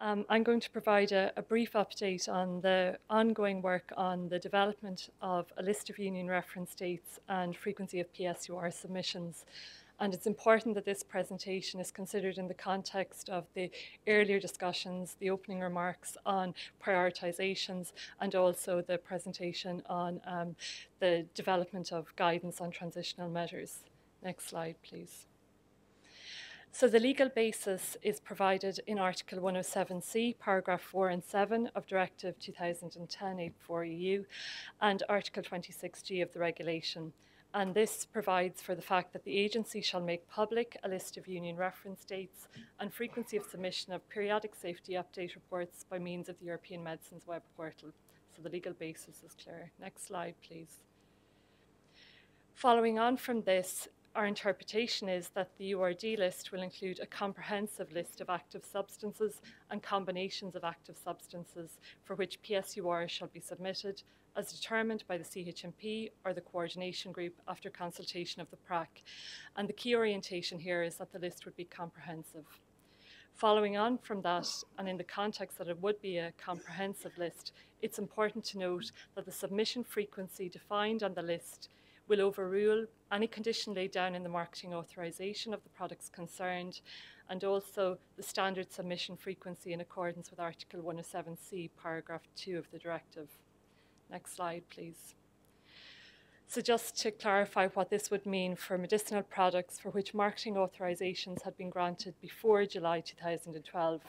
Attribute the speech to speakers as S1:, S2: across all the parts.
S1: I'm going to provide a brief update on the ongoing work on the development of a list of union reference dates and frequency of PSUR submissions. And it's important that this presentation is considered in the context of the earlier discussions, the opening remarks on prioritisations, and also the presentation on the development of guidance on transitional measures. Next slide, please. So the legal basis is provided in Article 107C, paragraph 4 and 7 of Directive 2010/84/EU and Article 26G of the regulation. And this provides for the fact that the agency shall make public a list of union reference dates and frequency of submission of periodic safety update reports by means of the European Medicines web portal. So the legal basis is clear. Next slide, please. Following on from this, our interpretation is that the URD list will include a comprehensive list of active substances and combinations of active substances for which PSUR shall be submitted as determined by the CHMP or the coordination group after consultation of the PRAC. And the key orientation here is that the list would be comprehensive. Following on from that, and in the context that it would be a comprehensive list, it's important to note that the submission frequency defined on the list will overrule any condition laid down in the marketing authorisation of the products concerned, and also the standard submission frequency in accordance with Article 107C, paragraph 2 of the directive. Next slide, please. So just to clarify what this would mean for medicinal products for which marketing authorisations had been granted before July 2012.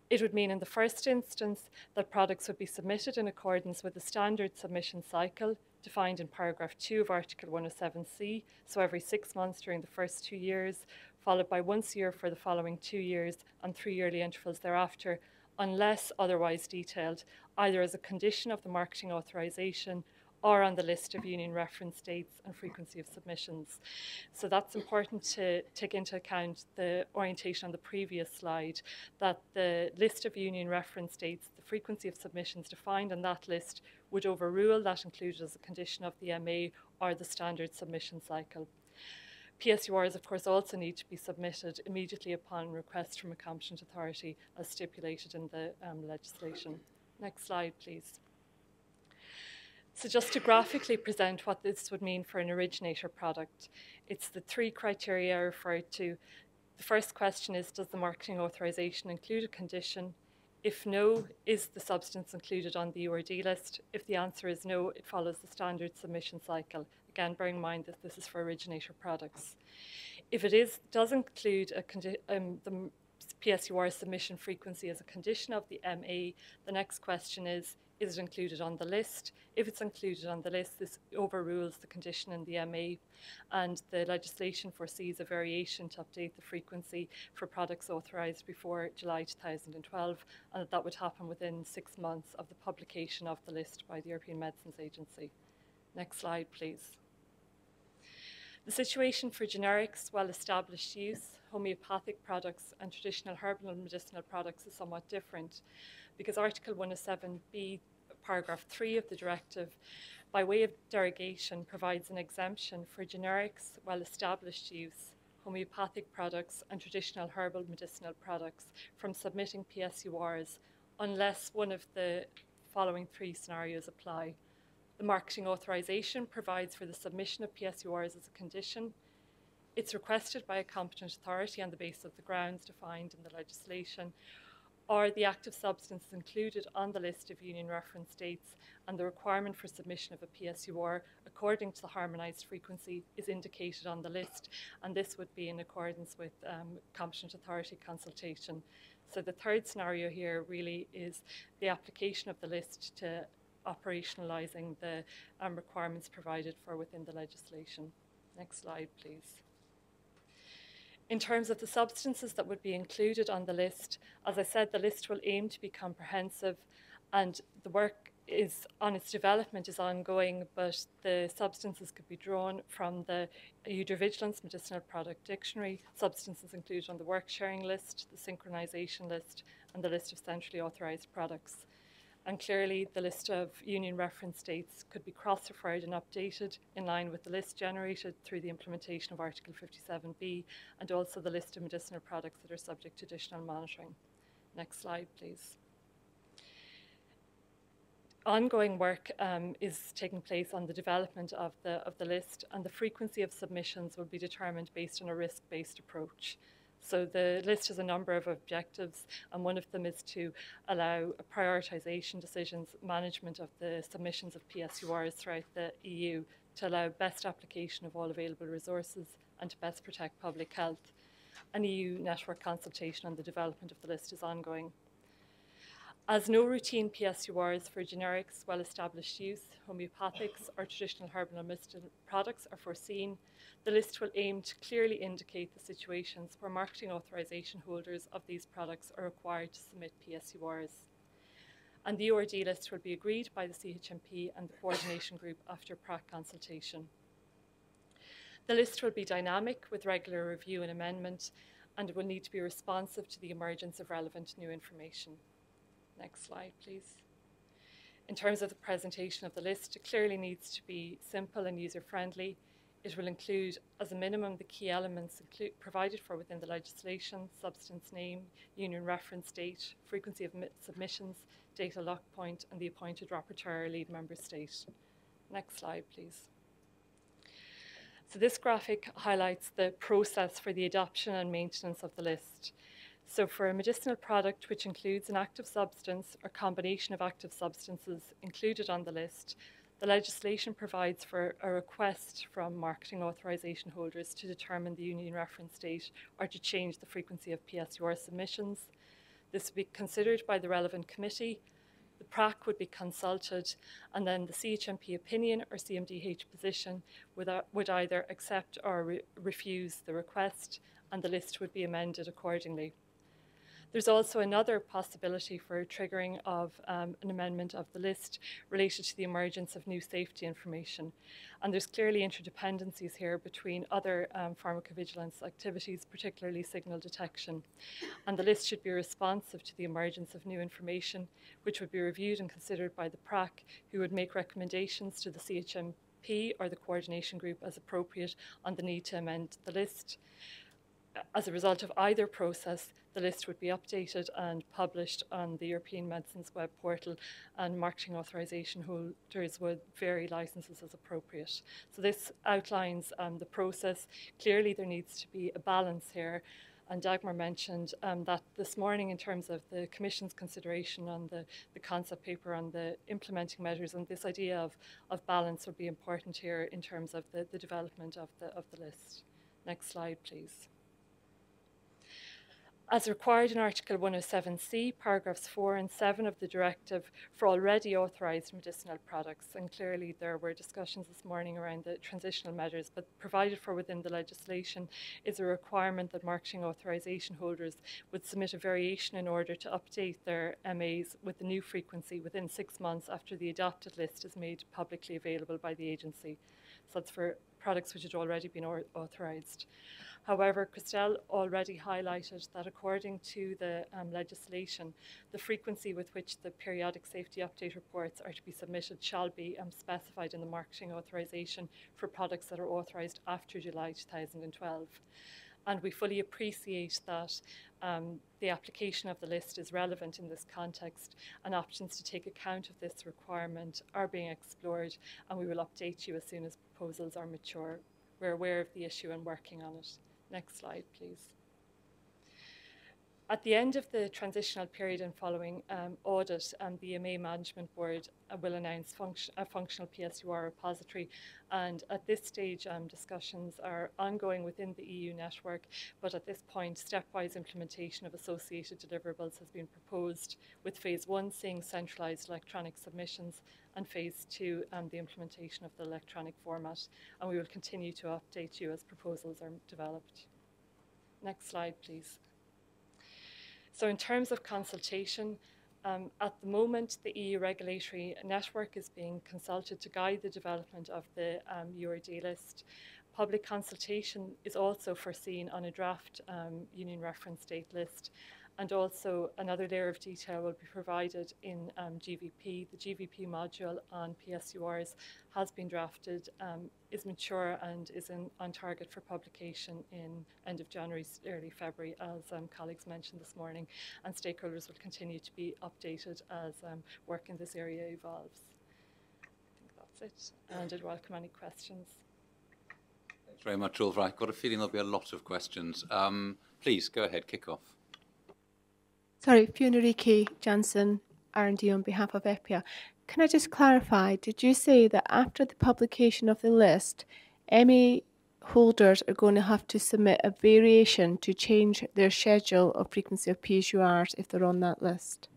S1: It would mean in the first instance that products would be submitted in accordance with the standard submission cycle defined in paragraph 2 of Article 107C, so every 6 months during the first 2 years, followed by once a year for the following 2 years and 3 yearly intervals thereafter, unless otherwise detailed, either as a condition of the marketing authorisation or on the list of union reference dates and frequency of submissions. So that's important to take into account the orientation on the previous slide, that the list of union reference dates, the frequency of submissions defined on that list would overrule that included as a condition of the MA or the standard submission cycle. PSURs, of course, also need to be submitted immediately upon request from a competent authority as stipulated in the legislation. Next slide, please. So just to graphically present what this would mean for an originator product, it's the 3 criteria I referred to. The first question is, does the marketing authorisation include a condition? If no, is the substance included on the URD list? If the answer is no, it follows the standard submission cycle. Again, bearing in mind that this is for originator products. If it does include the PSUR submission frequency as a condition of the MA, the next question is it included on the list? If it's included on the list, this overrules the condition in the MA, and the legislation foresees a variation to update the frequency for products authorised before July 2012, and that would happen within 6 months of the publication of the list by the European Medicines Agency. Next slide, please. The situation for generics, well-established use, homeopathic products and traditional herbal and medicinal products is somewhat different, because Article 107B, paragraph 3 of the directive, by way of derogation, provides an exemption for generics, well-established use, homeopathic products and traditional herbal medicinal products from submitting PSURs unless one of the following 3 scenarios apply. The marketing authorisation provides for the submission of PSURs as a condition. It's requested by a competent authority on the basis of the grounds defined in the legislation, or the active substance is included on the list of union reference dates and the requirement for submission of a PSUR according to the harmonised frequency is indicated on the list, and this would be in accordance with competent authority consultation. So the third scenario here really is the application of the list to operationalising the requirements provided for within the legislation. Next slide, please. In terms of the substances that would be included on the list, as I said, the list will aim to be comprehensive, and the work on its development is ongoing, but the substances could be drawn from the Vigilance Medicinal Product Dictionary, substances included on the work sharing list, the synchronisation list, and the list of centrally authorised products. And clearly, the list of union reference dates could be cross-referred and updated in line with the list generated through the implementation of Article 57B, and also the list of medicinal products that are subject to additional monitoring. Next slide, please. Ongoing work is taking place on the development of the list, and the frequency of submissions will be determined based on a risk-based approach. So the list has a number of objectives, and one of them is to allow prioritisation decisions, management of the submissions of PSURs throughout the EU, to allow best application of all available resources and to best protect public health. An EU network consultation on the development of the list is ongoing. As no routine PSURs for generics, well-established use, homeopathics or traditional herbal and medicinal products are foreseen, the list will aim to clearly indicate the situations where marketing authorisation holders of these products are required to submit PSURs. And the URD list will be agreed by the CHMP and the coordination group after PRAC consultation. The list will be dynamic with regular review and amendment, and it will need to be responsive to the emergence of relevant new information. Next slide, please. In terms of the presentation of the list, it clearly needs to be simple and user-friendly. It will include, as a minimum, the key elements provided for within the legislation: substance name, union reference date, frequency of submissions, data lock point, and the appointed rapporteur or lead member state. Next slide, please. So this graphic highlights the process for the adoption and maintenance of the list. So for a medicinal product which includes an active substance or combination of active substances included on the list, the legislation provides for a request from marketing authorisation holders to determine the union reference date or to change the frequency of PSUR submissions. This would be considered by the relevant committee. The PRAC would be consulted, and then the CHMP opinion or CMDH position would either accept or refuse the request, and the list would be amended accordingly. There's also another possibility for triggering of an amendment of the list related to the emergence of new safety information. And there's clearly interdependencies here between other pharmacovigilance activities, particularly signal detection. And the list should be responsive to the emergence of new information, which would be reviewed and considered by the PRAC, who would make recommendations to the CHMP or the coordination group as appropriate on the need to amend the list. As a result of either process, the list would be updated and published on the European Medicines web portal, and marketing authorisation holders would vary licences as appropriate. So this outlines the process. Clearly there needs to be a balance here, and Dagmar mentioned that this morning in terms of the Commission's consideration on the concept paper on the implementing measures, and this idea of balance would be important here in terms of the development of the list. Next slide, please. As required in Article 107C, paragraphs 4 and 7 of the directive for already authorised medicinal products, and clearly there were discussions this morning around the transitional measures, but provided for within the legislation is a requirement that marketing authorisation holders would submit a variation in order to update their MAs with the new frequency within 6 months after the adopted list is made publicly available by the agency. So that's for products which had already been authorised. However, Christelle already highlighted that according to the legislation, the frequency with which the periodic safety update reports are to be submitted shall be specified in the marketing authorisation for products that are authorised after July 2012. And we fully appreciate that the application of the list is relevant in this context, and options to take account of this requirement are being explored, and we will update you as soon as proposals are mature. We're aware of the issue and working on it. Next slide, please. At the end of the transitional period and following audit, the EMA Management Board will announce a functional PSUR repository, and at this stage discussions are ongoing within the EU network, but at this point stepwise implementation of associated deliverables has been proposed, with phase 1 seeing centralised electronic submissions and phase 2 the implementation of the electronic format, and we will continue to update you as proposals are developed. Next slide, please. So in terms of consultation, at the moment the EU regulatory network is being consulted to guide the development of the URD list. Public consultation is also foreseen on a draft union reference date list, And also another layer of detail will be provided in GVP. The GVP module on PSURs has been drafted, is mature and is on target for publication in end of January, early February, as colleagues mentioned this morning. And stakeholders will continue to be updated as work in this area evolves. I think that's it. And I'd welcome any questions.
S2: Thanks very much, Ulva. I've got a feeling there'll be a lot of questions. Please, go ahead, kick off.
S3: Sorry, Fiona Jansen, R&D on behalf of EPIA. Can I just clarify, did you say that after the publication of the list, MA holders are going to have to submit a variation to change their schedule of frequency of PSURs if they're on that list?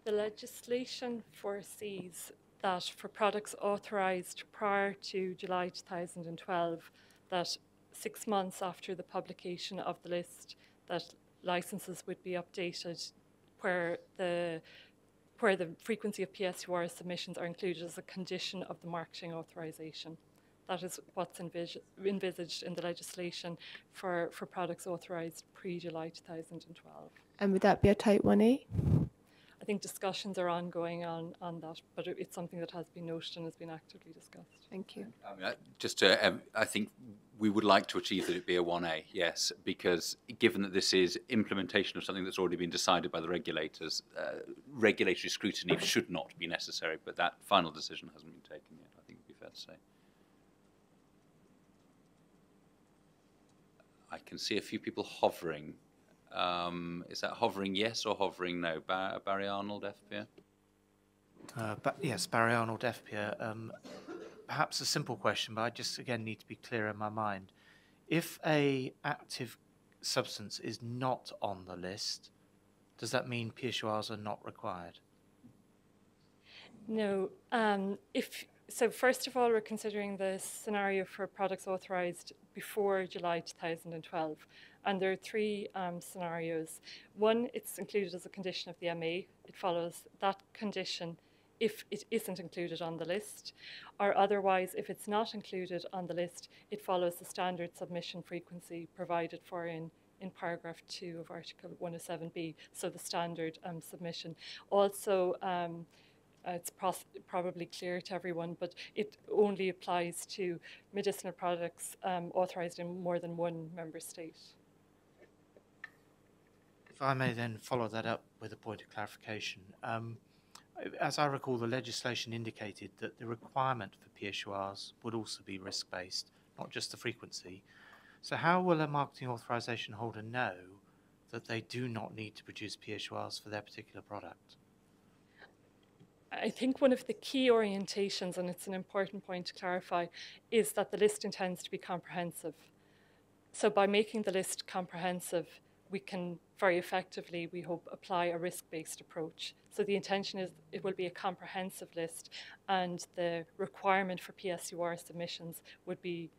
S1: The legislation foresees that for products authorised prior to July 2012, that 6 months after the publication of the list, that licences would be updated where the frequency of PSUR submissions are included as a condition of the marketing authorisation. That is what's envisaged in the legislation for products authorised pre-July 2012.
S3: And would that be a Type 1A?
S1: I think discussions are ongoing on that, but it's something that has been noted and has been actively discussed.
S3: Thank you.
S2: I think we would like to achieve that it be a 1A, yes, because given that this is implementation of something that's already been decided by the regulators, regulatory scrutiny should not be necessary, but that final decision hasn't been taken yet, I think it would be fair to say. I can see a few people hovering. Is that hovering yes or hovering no? Barry Arnold, FPA?
S4: Yes, Barry Arnold, FPA. Perhaps a simple question, but I just, again, need to be clear in my mind. If a active substance is not on the list, does that mean PSURs are not required?
S1: No. So first of all, we're considering the scenario for products authorised before July 2012. And there are three scenarios. One, it's included as a condition of the MA. It follows that condition if it isn't included on the list, or otherwise, if it's not included on the list, it follows the standard submission frequency provided for in paragraph 2 of Article 107B, so the standard submission. Also, it's probably clear to everyone, but it only applies to medicinal products authorised in more than one member state.
S4: If I may then follow that up with a point of clarification. As I recall, the legislation indicated that the requirement for PSURs would also be risk-based, not just the frequency. So how will a marketing authorisation holder know that they do not need to produce PSURs for their particular product?
S1: I think one of the key orientations, and it's an important point to clarify, is that the list intends to be comprehensive. So by making the list comprehensive, we can very effectively, we hope, apply a risk-based approach. So the intention is it will be a comprehensive list, and the requirement for PSUR submissions would be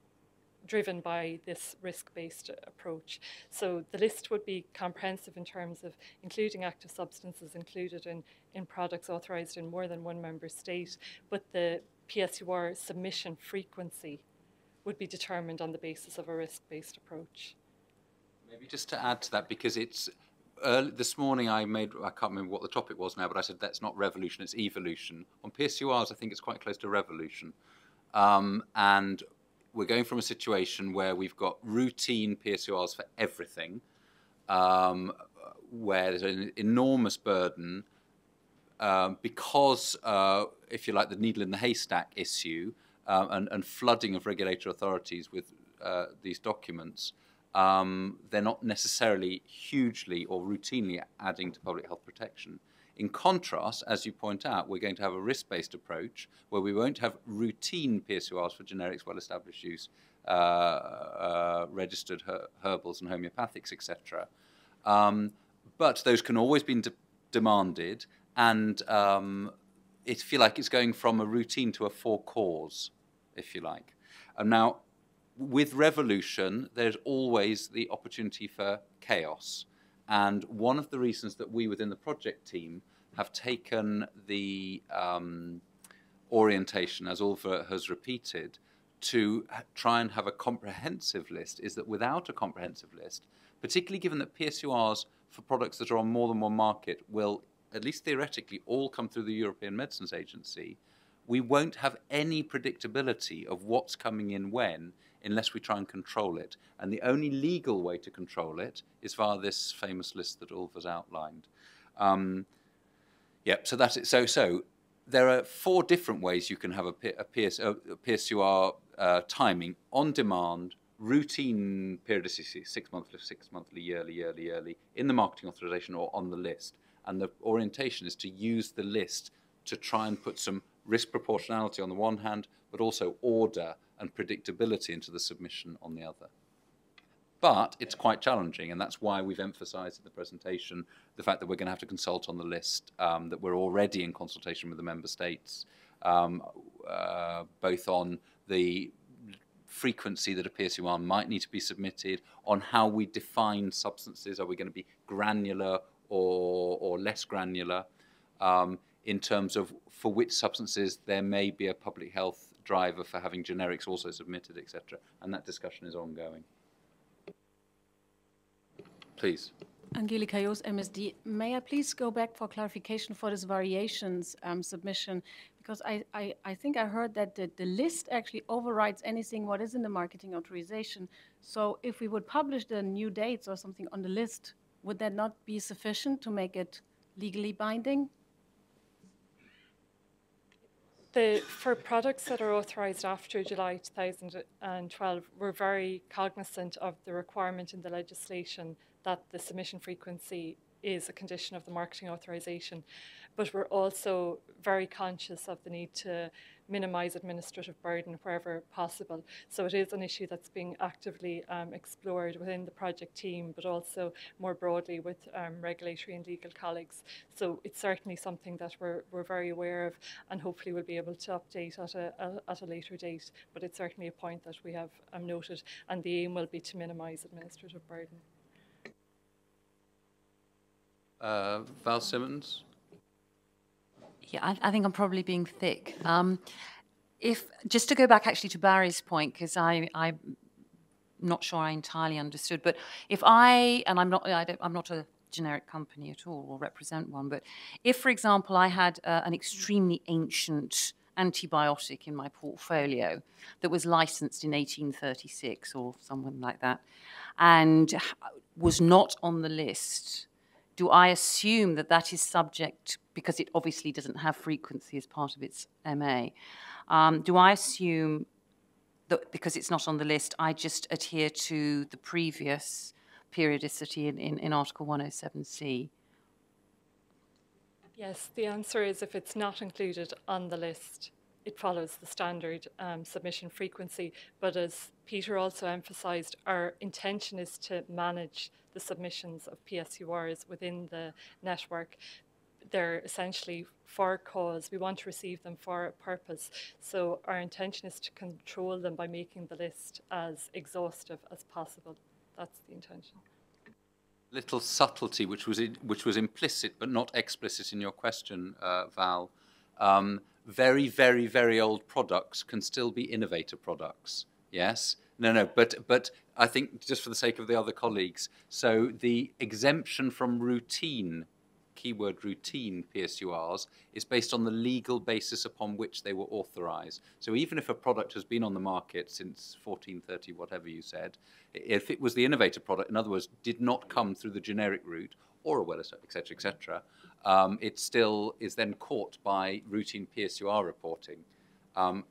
S1: driven by this risk-based approach. So the list would be comprehensive in terms of including active substances included in products authorised in more than one member state, but the PSUR submission frequency would be determined on the basis of a risk-based approach.
S2: Maybe just to add to that, because it's this morning I can't remember what the topic was now, but I said that's not revolution, it's evolution. On PSURs, I think it's quite close to revolution. And we're going from a situation where we've got routine PSURs for everything, where there's an enormous burden because, if you like, the needle in the haystack issue and flooding of regulatory authorities with these documents. They're not necessarily hugely or routinely adding to public health protection. In contrast, as you point out, we're going to have a risk-based approach where we won't have routine PSURs for generics, well-established use, registered herbals and homeopathics, etc. But those can always be demanded, and it feel like it's going from a routine to a for cause, if you like. And now, with revolution, there's always the opportunity for chaos. And one of the reasons that we within the project team have taken the orientation, as Ulva has repeated, to try and have a comprehensive list is that without a comprehensive list, particularly given that PSURs for products that are on more than one market will, at least theoretically, all come through the European Medicines Agency. We won't have any predictability of what's coming in when unless we try and control it. And the only legal way to control it is via this famous list that Ulva's outlined. So that's it. So there are 4 different ways you can have a PSUR timing: on demand, routine periodicity, 6 monthly, yearly, in the marketing authorization or on the list. And the orientation is to use the list to try and put some risk proportionality on the one hand, but also order and predictability into the submission on the other. But it's quite challenging, and that's why we've emphasised in the presentation the fact that we're going to have to consult on the list, that we're already in consultation with the member states, both on the frequency that a PSUR might need to be submitted, on how we define substances. Are we going to be granular or less granular, in terms of for which substances there may be a public health driver for having generics also submitted, etc. And that discussion is ongoing. Please.
S5: Angelika Joos, MSD. May I please go back for clarification for this variations submission? Because I think I heard that the list actually overrides anything what is in the marketing authorization. So if we would publish the new dates or something on the list, would that not be sufficient to make it legally binding?
S1: For products that are authorised after July 2012, we're very cognizant of the requirement in the legislation that the submission frequency is a condition of the marketing authorisation. But we're also very conscious of the need to minimise administrative burden wherever possible. So it is an issue that's being actively explored within the project team, but also more broadly with regulatory and legal colleagues. So it's certainly something that we're very aware of, and hopefully we'll be able to update at a later date. But it's certainly a point that we have noted, and the aim will be to minimise administrative burden.
S2: Val Simmons?
S6: Yeah, I think I'm probably being thick. Just to go back actually to Barry's point, because I'm not sure I entirely understood, but and I'm not a generic company at all or represent one, but if, for example, I had an extremely ancient antibiotic in my portfolio that was licensed in 1836 or something like that, and was not on the list, do I assume that that is subject, because it obviously doesn't have frequency as part of its MA, do I assume that because it's not on the list, I just adhere to the previous periodicity in Article 107C?
S1: Yes, the answer is if it's not included on the list, it follows the standard submission frequency. But as Peter also emphasised, our intention is to manage the submissions of PSURs within the network. They're essentially for a cause. We want to receive them for a purpose. So our intention is to control them by making the list as exhaustive as possible. That's the intention.
S2: Little subtlety, which was implicit but not explicit in your question, Val. Very, very, very old products can still be innovator products. Yes? No, but I think just for the sake of the other colleagues, so the exemption from routine, keyword routine PSURs, is based on the legal basis upon which they were authorised. So even if a product has been on the market since 1430, whatever you said, if it was the innovator product, in other words, did not come through the generic route, or a well-established, etc., it still is then caught by routine PSUR reporting,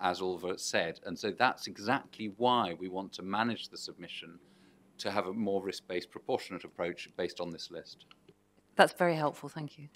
S2: as Ulva said. And so that's exactly why we want to manage the submission to have a more risk-based, proportionate approach based on this list.
S6: That's very helpful, thank you.